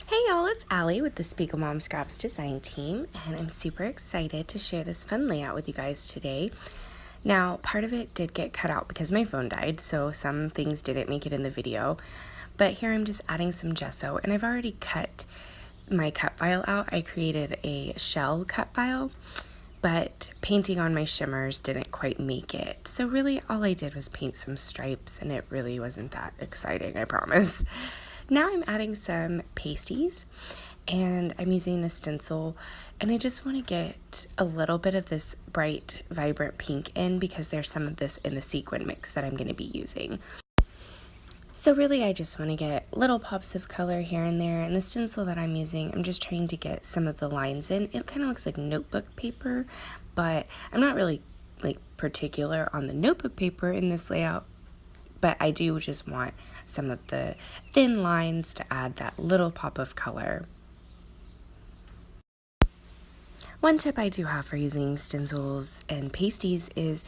Hey y'all, it's Allie with the Spiegel Mom Scraps design team, and I'm super excited to share this fun layout with you guys today. Now, part of it did get cut out because my phone died, so some things didn't make it in the video, but here I'm just adding some gesso, and I've already cut my cut file out. I created a shell cut file, but painting on my shimmers didn't quite make it. So really all I did was paint some stripes, and it really wasn't that exciting, I promise. Now I'm adding some pasties, and I'm using a stencil, and I just want to get a little bit of this bright, vibrant pink in because there's some of this in the sequin mix that I'm going to be using. So really I just want to get little pops of color here and there, and the stencil that I'm using, I'm just trying to get some of the lines in. It kind of looks like notebook paper, but I'm not really particular on the notebook paper in this layout, but I do just want some of the thin lines to add that little pop of color. One tip I do have for using stencils and pasties is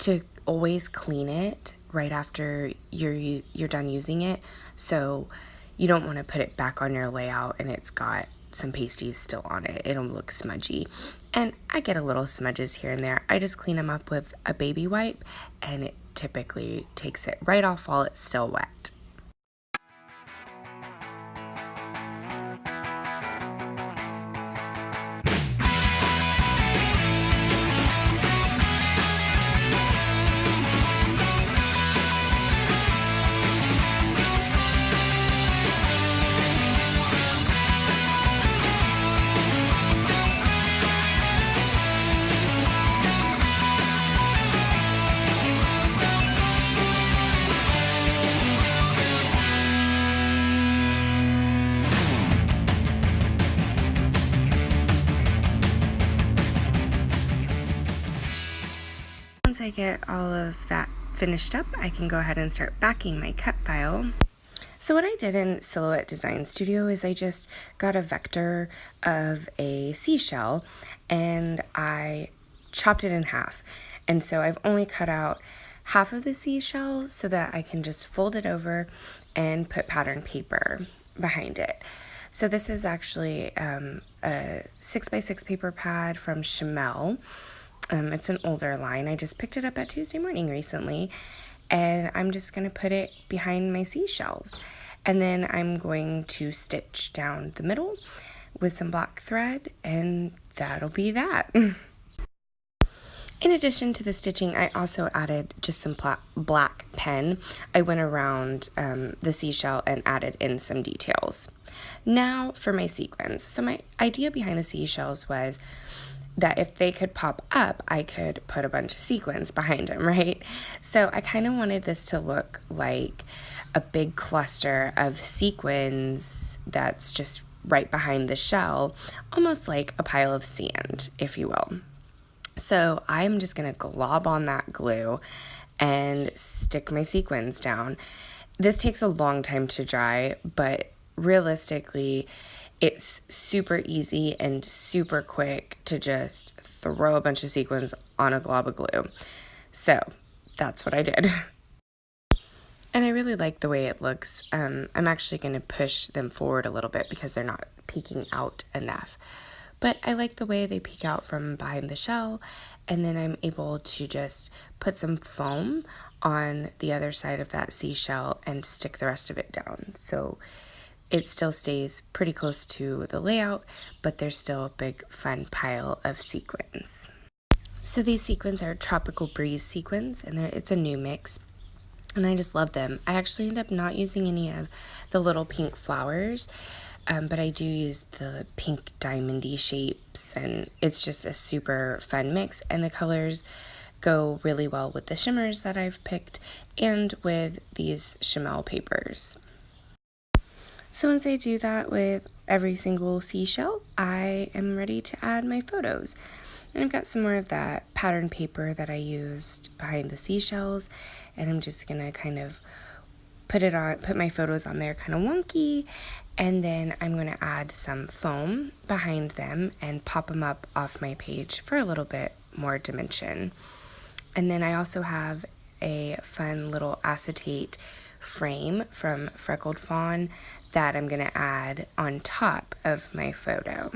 to always clean it right after you're done using it, so you don't want to put it back on your layout and it's got some pasties still on it. It'll look smudgy, and I get a little smudges here and there. I just clean them up with a baby wipe, and it typically takes it right off while it's still wet. Once I get all of that finished up, I can go ahead and start backing my cut file. So what I did in Silhouette Design Studio is I just got a vector of a seashell and I chopped it in half. And so I've only cut out half of the seashell so that I can just fold it over and put pattern paper behind it. So this is actually a 6x6 paper pad from Chamel. It's an older line. I just picked it up at Tuesday morning recently, and I'm just going to put it behind my seashells. And then I'm going to stitch down the middle with some black thread, and that'll be that. In addition to the stitching, I also added just some black pen. I went around the seashell and added in some details. Now for my sequins. So my idea behind the seashells was that if they could pop up, I could put a bunch of sequins behind them, right? So I kind of wanted this to look like a big cluster of sequins that's just right behind the shell, almost like a pile of sand, if you will. So I'm just gonna glob on that glue and stick my sequins down. This takes a long time to dry, but realistically, it's super easy and super quick to just throw a bunch of sequins on a glob of glue. So that's what I did. And I really like the way it looks. I'm actually going to push them forward a little bit because they're not peeking out enough. But I like the way they peek out from behind the shell, and then I'm able to just put some foam on the other side of that seashell and stick the rest of it down. So it still stays pretty close to the layout, but there's still a big fun pile of sequins. So these sequins are Tropical Breeze sequins, and it's a new mix, and I just love them. I actually end up not using any of the little pink flowers, but I do use the pink diamondy shapes, and it's just a super fun mix, and the colors go really well with the shimmers that I've picked and with these Chamel papers. So once I do that with every single seashell, I am ready to add my photos. And I've got some more of that pattern paper that I used behind the seashells, and I'm just gonna kind of put my photos on there kind of wonky, and then I'm gonna add some foam behind them and pop them up off my page for a little bit more dimension. And then I also have a fun little acetate frame from Freckled Fawn that I'm going to add on top of my photo.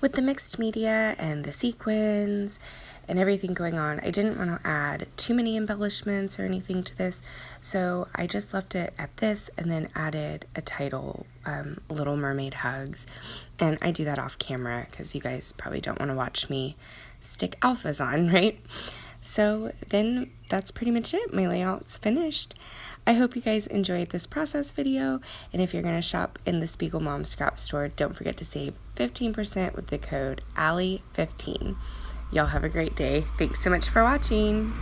With the mixed media and the sequins and everything going on, I didn't want to add too many embellishments or anything to this, so I just left it at this and then added a title, Little Mermaid Hugs. And I do that off camera because you guys probably don't want to watch me stick alphas on, right? So then that's pretty much it. My layout's finished. I hope you guys enjoyed this process video, and if you're going to shop in the Spiegel Mom Scrap Store, don't forget to save 15% with the code ALLIE15. Y'all have a great day. Thanks so much for watching.